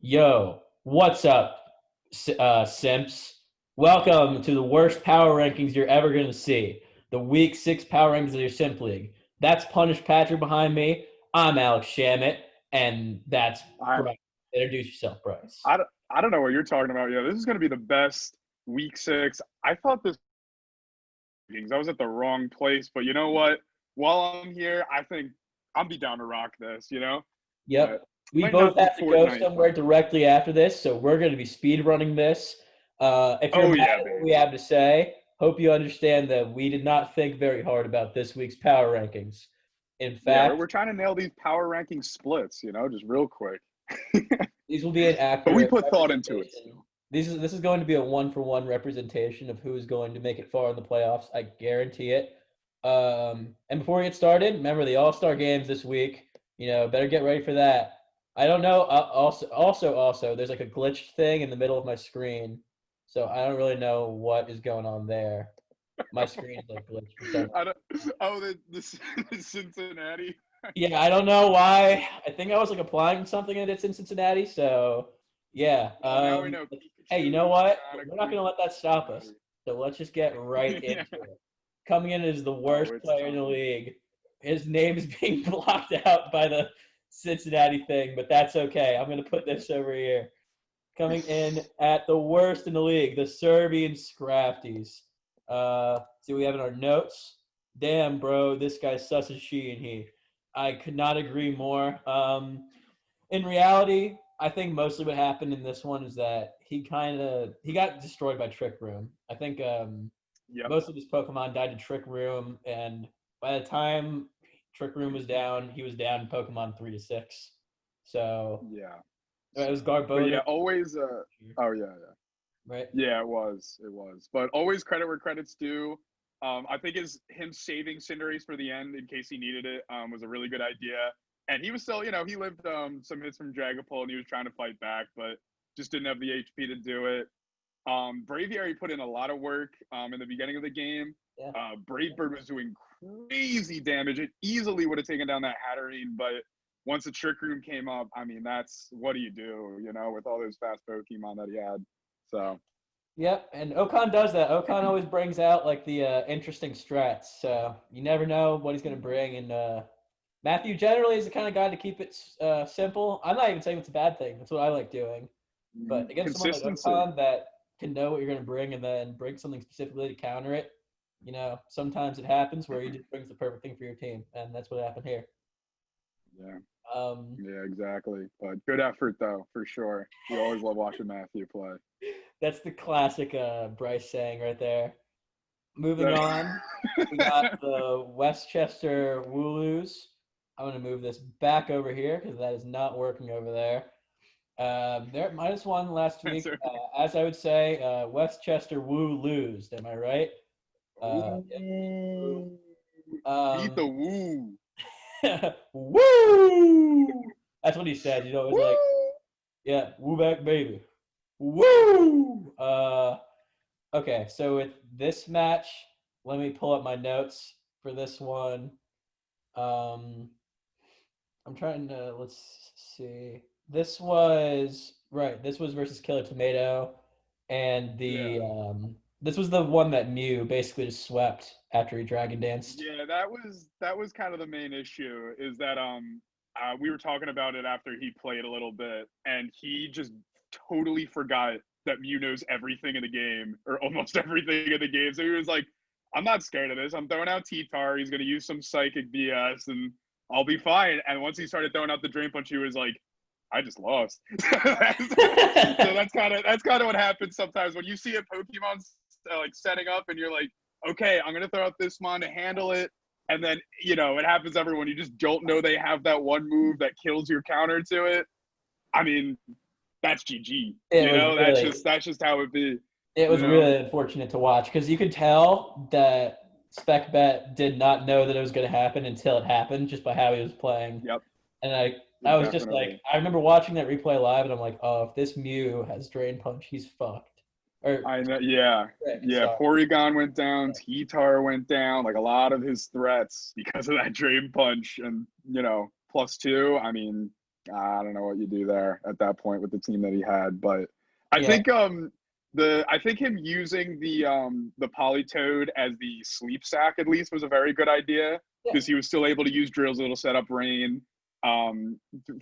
Yo, what's up, Simps? Welcome to the worst power rankings you're ever going to see. The Week 6 power rankings of your Simp League. That's Punish Patrick behind me. I'm Alex Shamit, and that's I, Bryce. Introduce yourself, Bryce. I, I don't know what you're talking about. Yeah, this is going to be the best week 6. I thought this I was at the wrong place, but you know what? While I'm here, I think I'm be down to rock this. But Yep. We might both not be have to go Fortnite, somewhere but directly after this, so we're going to be speed running this. If you're oh mad yeah, at what we baby. have to say, hope you understand that we did not think very hard about this week's power rankings. In Yeah, we're, fact, we're trying to nail these power ranking splits, just real quick. these will be an But we accurate put thought into it. representation. This is going to be a one-for-one representation of who is going to make it far in the playoffs. I guarantee it. And before we get started, remember the All-Star games this week. Better get ready for that. I don't know. Also, there's like a glitched thing in the middle of my screen, so I don't really know what is going on there. My screen is like glitched for some I don't, oh, the Cincinnati. Yeah, I don't know why. I think I was like applying something and it's in Cincinnati. So yeah. Well, now we know Hey, you Pikachu know is what? We're not automatically gonna let that stop us. Cincinnati. So let's just get right Yeah. into it. Coming in as the Oh, worst it's player in the time. league. His name is being blocked out by the Cincinnati thing, but that's okay. I'm gonna put this over here. Coming in at the worst in the league, the Serbian Scrafties. See what we have in our notes. Damn, bro, this guy's sus as she and he. I could not agree more. In reality, I think mostly what happened in this one is that he got destroyed by Trick Room. I think Yep. most of his Pokemon died to Trick Room, and by the time Trick Room was down, he was down in Pokemon 3 to 6. So Yeah. it was But Garbodor, yeah, always oh yeah, yeah. right? Yeah, it was. It was. But always credit where credit's due. I think him saving Cinderace for the end in case he needed it was a really good idea. And he was still, he lived some hits from Dragapult and he was trying to fight back, but just didn't have the HP to do it. Braviary put in a lot of work in the beginning of the game. Yeah. Brave Bird was doing crazy damage. It easily would have taken down that Hatterene, but once the Trick Room came up, I mean, that's what do you do, with all those fast Pokemon that he had. So Yep, and Okan does that. Okan always brings out like the interesting strats, so you never know what he's going to bring. And Matthew generally is the kind of guy to keep it simple. I'm not even saying it's a bad thing. That's what I like doing. But against someone like consistency. Okan that can know what you're going to bring and then bring something specifically to counter it, sometimes it happens where he just brings the perfect thing for your team, and that's what happened here. Yeah. Um, Yeah, exactly. But good effort though, for sure. We always love watching Matthew play. that's the classic Bryce saying right there. Moving on, we got the Westchester Wooloos. I'm going to move this back over here because that is not working over there. They're at -1 last week. Answer. As I would say, Westchester Woo lose. Am I right? Yeah. Ooh. Beat Um, the woo. woo! That's what he said. It was like, Woo! yeah, woo back, baby. Woo! Okay, so with this match, let me pull up my notes for this one. Um, I'm trying to let's see. This was right. This was versus Killer Tomato, and the Yeah. this was the one that Mew basically just swept after he Dragon Danced. Yeah, that was kind of the main issue is that we were talking about it after he played a little bit and he just totally forgot that Mew knows everything in the game or almost everything in the game. So he was like, I'm not scared of this. I'm throwing out T-Tar. He's gonna use some psychic BS and I'll be fine. And once he started throwing out the Drain Punch, he was like, I just lost. So that's kind of what happens sometimes when you see a Pokemon like setting up and you're like, okay, I'm gonna throw out this mon to handle it, and then it happens everyone. You just don't know they have that one move that kills your counter to it. I mean, that's GG. It was That's really just that's just how it be. it You was know. really unfortunate to watch because you could tell that Spec Bet did not know that it was going to happen until it happened just by how he was playing. Yep. And I was just like, Definitely. I remember watching that replay live, and I'm like, oh, if this Mew has Drain Punch, he's fucked. Or I know. Yeah. Trick, Yeah. sorry. Porygon went down. T-Tar went down. Like a lot of his threats because of that Drain Punch and +2. I mean, I don't know what you do there at that point with the team that he had, but I Yeah. think I think him using the Polytoad as the sleep sack at least was a very good idea because he was still able to use Drill's little setup Rain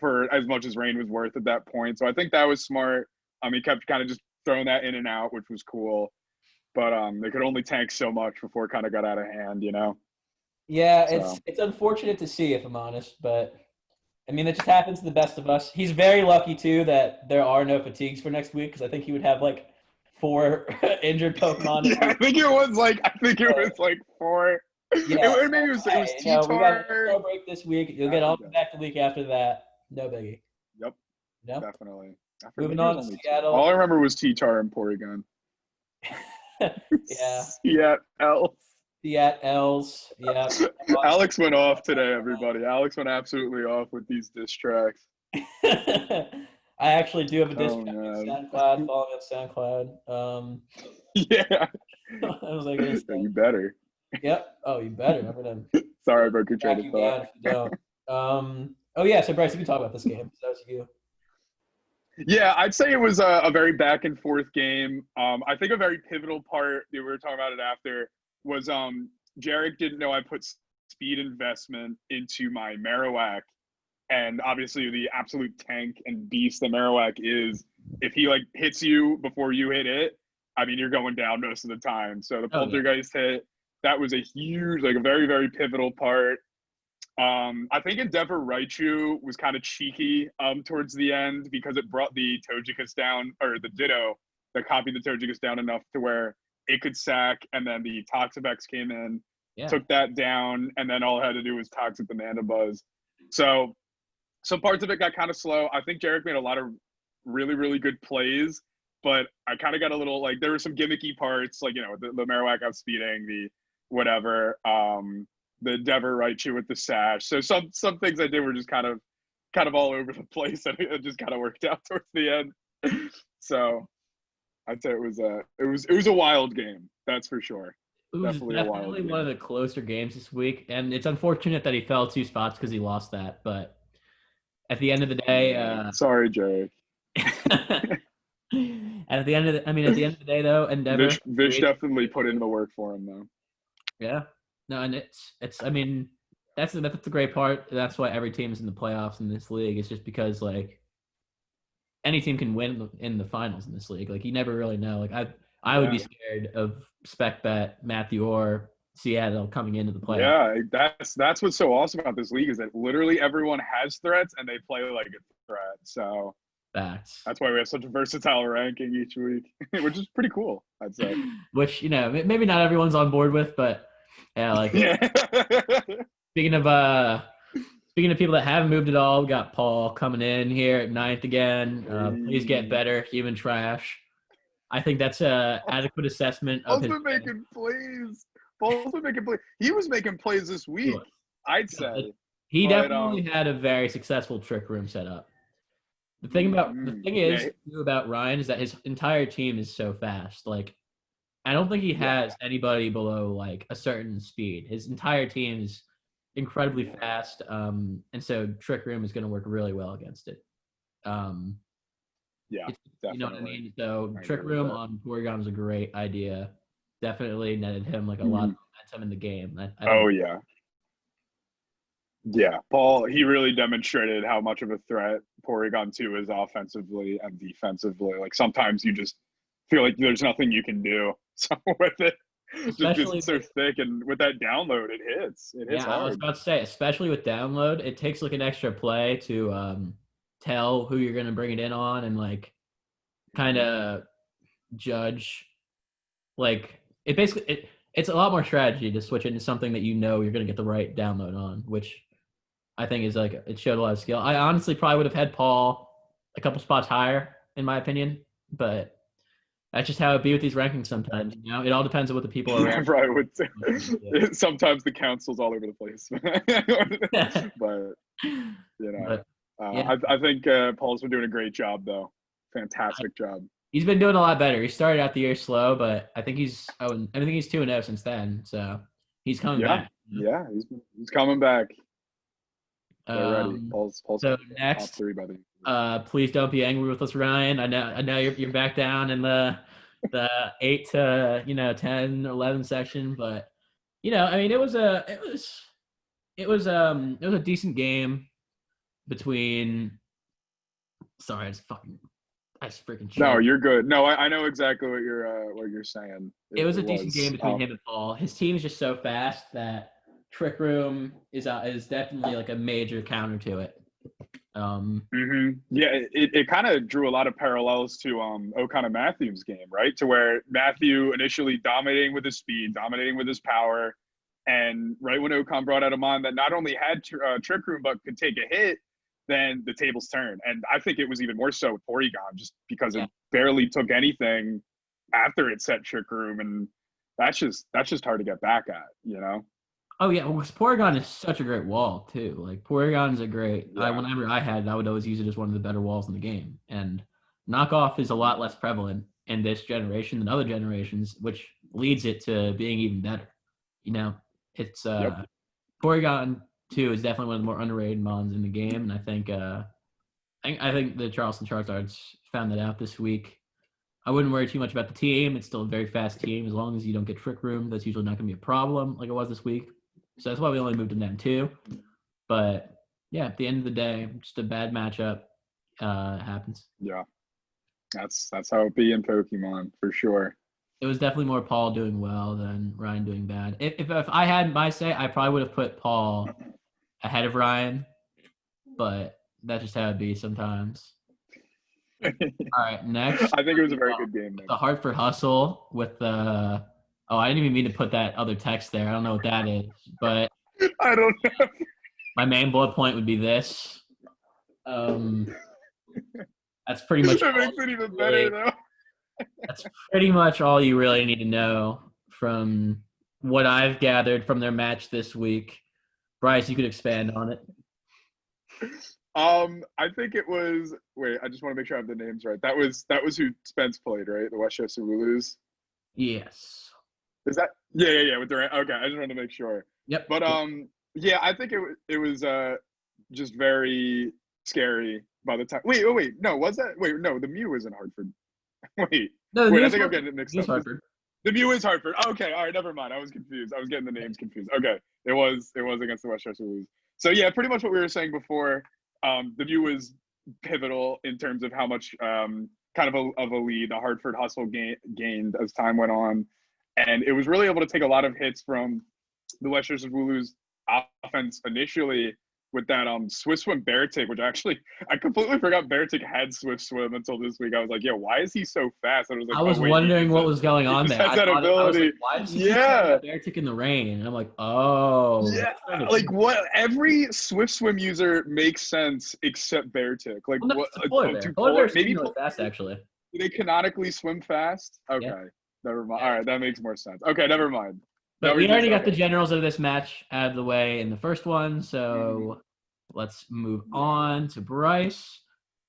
for as much as Rain was worth at that point. So I think that was smart. He kept kind of just throwing that in and out, which was cool. But they could only tank so much before it kind of got out of hand, you know? Yeah, So it's unfortunate to see, if I'm honest, but I mean, it just happens to the best of us. He's very lucky too that there are no fatigues for next week because I think he would have like 4 injured Pokemon. yeah, I think it was like 4. Yeah, Or maybe it was we got T-Tar. no break this week. You'll get all back the week after that. No biggie. Yep, No. definitely. Moving on to Seattle. All I remember was T-Tar and Porygon. Yeah. Seattle. Seattle's. Yeah. Alex went off today, everybody. Alex went absolutely off with these diss tracks. I actually do have a diss track on SoundCloud, following up SoundCloud. Yeah. I was like, you better. Yep. Oh, you better. I'm gonna. Sorry about your train of thought. If you don't. Oh yeah. So Bryce, you can talk about this game. That was you. Yeah, I'd say it was a very back and forth game. I think a very pivotal part, we were talking about it after, was Jarek didn't know I put speed investment into my Marowak. And obviously the absolute tank and beast that Marowak is, if he like hits you before you hit it, I mean, you're going down most of the time. So the Poltergeist hit, that was a huge, like a very, very pivotal part. I think Endeavor Raichu was kind of cheeky towards the end because it brought the Togekiss down, or the Ditto that copied the Togekiss down enough to where it could sack, and then the Toxapex came in, took that down, and then all it had to do was Toxic Banana Buzz. So some parts of it got kind of slow. I think Jarek made a lot of really, really good plays, but I kind of got a little, like, there were some gimmicky parts, like, you know, the Marowak outspeeding, the whatever, the Endeavor Raichu with the sash. So some things I did were just kind of all over the place, and it just kind of worked out towards the end. So I'd say it was a wild game, that's for sure. It was definitely one of the closer games this week, and it's unfortunate that he fell 2 spots because he lost that. But at the end of the day, sorry, Jerry. At the end of the day, though, Endeavor Vish definitely put in the work for him, though. Yeah, no, and it's. I mean, that's the great part. That's why every team is in the playoffs in this league. It's just because like any team can win in the finals in this league. Like you never really know. Like I would be scared of Spec Bet, Matthew, or Seattle coming into the playoffs. Yeah, that's what's so awesome about this league is that literally everyone has threats and they play like a threat. So facts. That's why we have such a versatile ranking each week, which is pretty cool, I'd say. Which, you know, maybe not everyone's on board with, but yeah, like speaking of people that haven't moved at all, we got Paul coming in here at 9th again. Please get better, human trash. I think that's a adequate assessment of his. Paul's been making plays. He was making plays this week, I'd say. He definitely had a very successful trick room set up. The thing about Ryan is that his entire team is so fast. Like, I don't think he has anybody below like a certain speed. His entire team is incredibly fast, and so trick room is going to work really well against it. Definitely. You know what I mean? So trick room on Porygon was a great idea. Definitely netted him like a lot of momentum in the game. Yeah, Paul, he really demonstrated how much of a threat Porygon 2 is offensively and defensively. Like sometimes you just feel like there's nothing you can do with it. Just so thick, and with that download, it hits. It hits hard. I was about to say, especially with download, it takes like an extra play to tell who you're going to bring it in on and like kind of judge. Like it's a lot more strategy to switch into something that you know you're going to get the right download on, which I think is like it showed a lot of skill. I honestly probably would have had Paul a couple spots higher, in my opinion, but that's just how it be with these rankings sometimes. You know, it all depends on what the people are. Yeah, right. Sometimes the council's all over the place, but you know, I think Paul's been doing a great job, though. Fantastic job. He's been doing a lot better. He started out the year slow, but I think he's 2-0 since then. So he's coming back. Yeah, he's coming back. They're ready. Paul's So top next, 3 by the. please don't be angry with us, Ryan. I know you're back down in the 8 to 10, 11 section, but I mean it was a decent game between. Sorry, I just freaking No, choked. you're good. No, I know exactly what you're saying. It was It a decent game was. between him and Paul. His team is just so fast that Trick Room is definitely like a major counter to it. Yeah, it kind of drew a lot of parallels to O'Connor Matthews' game, right? To where Matthew initially dominating with his speed, dominating with his power, and right when Ocon brought out a mon that not only had Trick Room but could take a hit, then the tables turned. And I think it was even more so with Porygon, just because Yeah. it barely took anything after it set Trick Room, and that's just hard to get back at. Oh yeah, well, Porygon is such a great wall too. Like Porygon is a great. Yeah. Whenever I had it, I would always use it as one of the better walls in the game. And knockoff is a lot less prevalent in this generation than other generations, which leads it to being even better. It's Yep. Porygon 2 is definitely one of the more underrated mons in the game, and I think the Charleston Charizards found that out this week. I wouldn't worry too much about the team. It's still a very fast team. As long as you don't get Trick Room, that's usually not going to be a problem like it was this week. So that's why we only moved them down 2. But yeah, at the end of the day, just a bad matchup. Happens. Yeah. That's how it be in Pokemon for sure. It was definitely more Paul doing well than Ryan doing bad. If I had my say, I probably would have put Paul ahead of Ryan, but that's just how it be sometimes. All right, next. I think it was a very good game. The Hartford Hustle with the. Oh, I didn't even mean to put that other text there. I don't know what that is, but I don't know. my main bullet point would be this. That's pretty much. That makes it even better, though. That's pretty much all you really need to know from what I've gathered from their match this week. Bryce, you could expand on it. I think it was. Wait, I just want to make sure I have the names right. That was who Spence played, right? The Westchester Wooloos. Yes. Is that? Yeah. With Durant. Okay, I just wanted to make sure. Yep. But yeah, I think it was just very scary by the time. Wait. No, was that? Wait, no, the Mew was in Hartford. Wait. No, Wait, I think I'm getting it mixed up. Hartford. The Mew is Hartford. Okay, all right, never mind. I was confused. I was getting the names confused. Okay, it was against the Westchester Wooloos. So yeah, pretty much what we were saying before. The Mew was pivotal in terms of how much kind of a lead the Hartford Hustle gained as time went on, and it was really able to take a lot of hits from the Westchester Wooloos offense initially with that Swift Swim Bear Tick, which actually I completely forgot Bear Tick had Swift Swim until this week. I was like, yeah, why is he so fast? And I was wondering what was going on there. Has that ability. I was like, why does he keep saying Bear Tick in the rain? And I'm like, oh. Yeah, like what? Every Swift Swim user makes sense except Bear Tick. Like well, no, what? Polar Bear maybe really fast actually. Do they canonically swim fast? Okay, yeah. Never mind. All right, that makes more sense. Okay, never mind. But we already got the generals of this match out of the way in the first one, so let's move on to Bryce.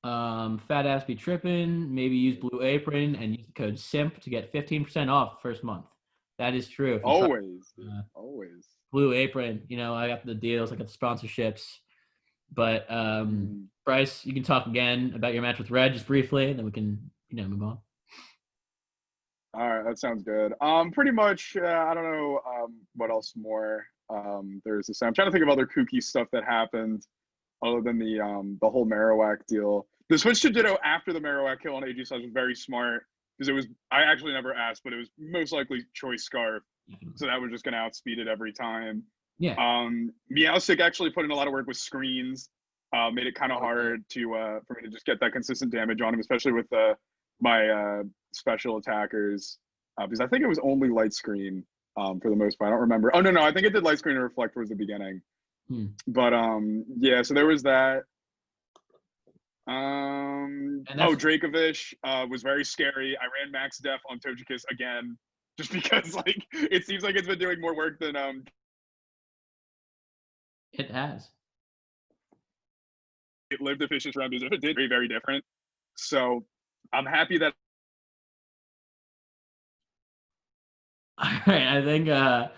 Fat ass be tripping. Maybe use Blue Apron and use the code S.I.M.P to get 15% off first month. That is true. Always. Blue Apron. I got the deals. I got the sponsorships. But Bryce, you can talk again about your match with Red just briefly, and then we can move on. All right, that sounds good. Pretty much. I don't know what else more. There's this. I'm trying to think of other kooky stuff that happened, other than the whole Marowak deal. The switch to Ditto after the Marowak kill on AG Slash was very smart because it was. I actually never asked, but it was most likely Choice Scarf, so that was just going to outspeed it every time. Yeah. Meowstic actually put in a lot of work with screens. Made it kind of hard for me to just get that consistent damage on him, especially with my special attackers, because I think it was only light screen for the most part. I don't remember. Oh no, I think it did light screen and reflect towards the beginning. But yeah, so there was that. Dracovish was very scary. I ran max def on Togekiss again, just because like it seems like it's been doing more work than It has. It lived the Fish's round. It did very, very different. So I'm happy that. All right,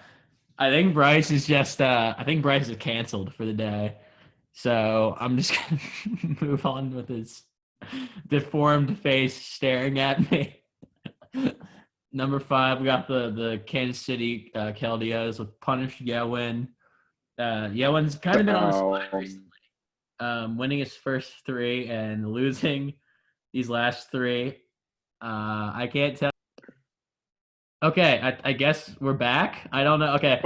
I think Bryce is just. I think Bryce is canceled for the day. So I'm just going to move on with his deformed face staring at me. Number 5, we got the Kansas City Keldios with Punish Yewin. Yewin's kind of been on the slide recently, winning his first 3 and losing these last 3. I can't tell. Okay, I guess we're back. I don't know. Okay,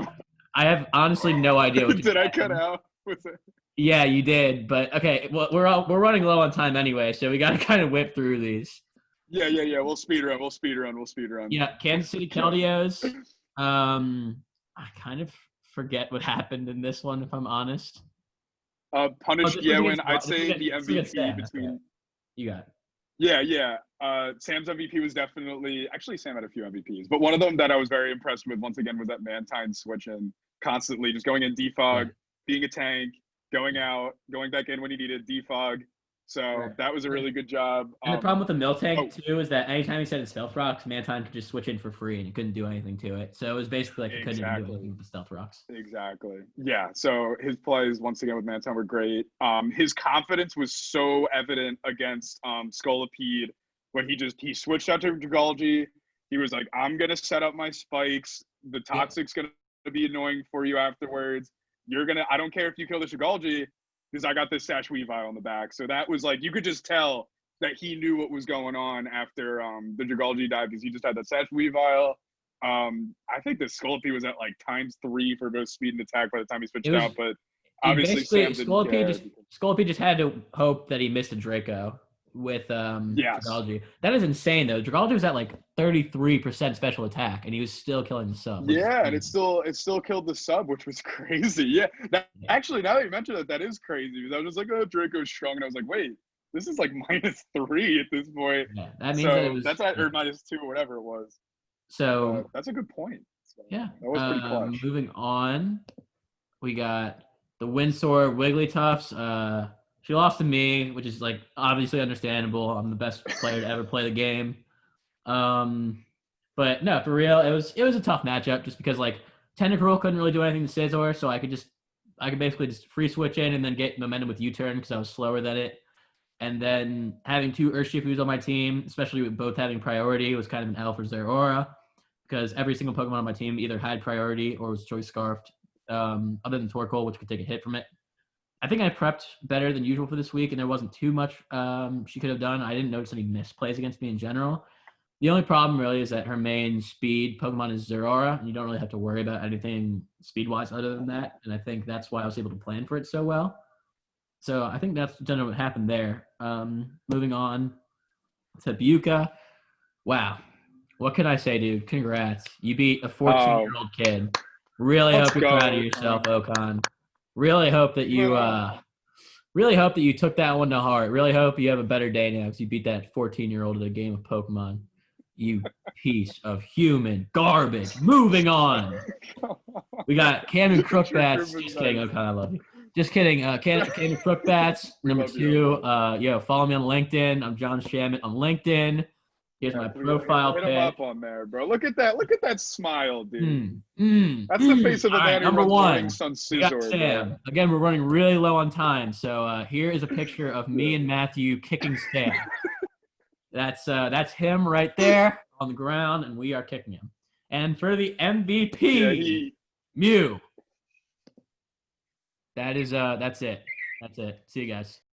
I have honestly no idea what Did I cut out? What's it? Yeah, you did. But okay, well, we're running low on time anyway, so we got to kind of whip through these. Yeah. We'll speed run. Yeah, Kansas City Keldios. I kind of forget what happened in this one, if I'm honest. Punish Yewin. I'd say the MVP between. Okay. You got it. Yeah. Sam's MVP was definitely actually Sam had a few MVPs, but one of them that I was very impressed with once again was that Mantine switching constantly, just going in defog, being a tank, going out, going back in when he needed defog. So that was a really good job. And the problem with the mill tank too is that anytime he said his stealth rocks, Mantine could just switch in for free and he couldn't do anything to it. So it was basically like he couldn't even do anything with the stealth rocks. Exactly. Yeah. So his plays once again with Mantine were great. His confidence was so evident against Scolipede when he switched out to Dragology. He was like, I'm gonna set up my spikes. The toxic's gonna be annoying for you afterwards. I don't care if you kill the Dragology, because I got this Sash Weavile on the back. So that was like, you could just tell that he knew what was going on after the Dragology dive, because he just had that Sash Weavile. I think the Scolipede was at like &3 for both speed and attack by the time he switched out, but obviously Scolipede just had to hope that he missed a Draco with Dragology. That is insane though. Dragology was at like 33% special attack and he was still killing the sub. Yeah, and it still killed the sub, which was crazy. Yeah. Actually, now that you mentioned that is crazy, because I was just like, oh, Draco's strong, and I was like, wait, this is like -3 at this point. Yeah, that means that's at or -2 or whatever it was. So that's a good point. So, yeah, that was pretty clutch. Moving on, we got the Winsor Wigglytuffs. She lost to me, which is like obviously understandable. I'm the best player to ever play the game. But no, for real, it was a tough matchup just because like Tentacruel couldn't really do anything to Scizor, so I could basically just free switch in and then get momentum with U-turn because I was slower than it. And then having 2 Earthshifus on my team, especially with both having priority, was kind of an L for Zeraora because every single Pokemon on my team either had priority or was choice scarfed, other than Torkoal, which could take a hit from it. I think I prepped better than usual for this week, and there wasn't too much she could have done. I didn't notice any misplays against me in general. The only problem really is that her main speed Pokemon is Zeraora, and you don't really have to worry about anything speed-wise other than that, and I think that's why I was able to plan for it so well. So I think that's generally what happened there. Moving on to Buka. Wow. What can I say, dude? Congrats. You beat a 14-year-old kid. Really hope you're proud of yourself, Okan. Really hope that you took that one to heart. Really hope you have a better day now because you beat that 14-year-old at a game of Pokemon. You piece of human garbage. Moving on. We got Cam and Crookbats. Just kidding, Okan. I love you. Just kidding. Cam and Crookbats. Number 2. Follow me on LinkedIn. I'm John Shamit on LinkedIn. Here's my profile pic. Hit him up on there, bro. Look at that smile, dude. That's the face of a man who runs rings on Scizor, Sam. bro. Again, we're running really low on time, so here is a picture of me and Matthew kicking Sam. That's him right there on the ground, and we are kicking him. And for the MVP, Mew. That's it. See you guys.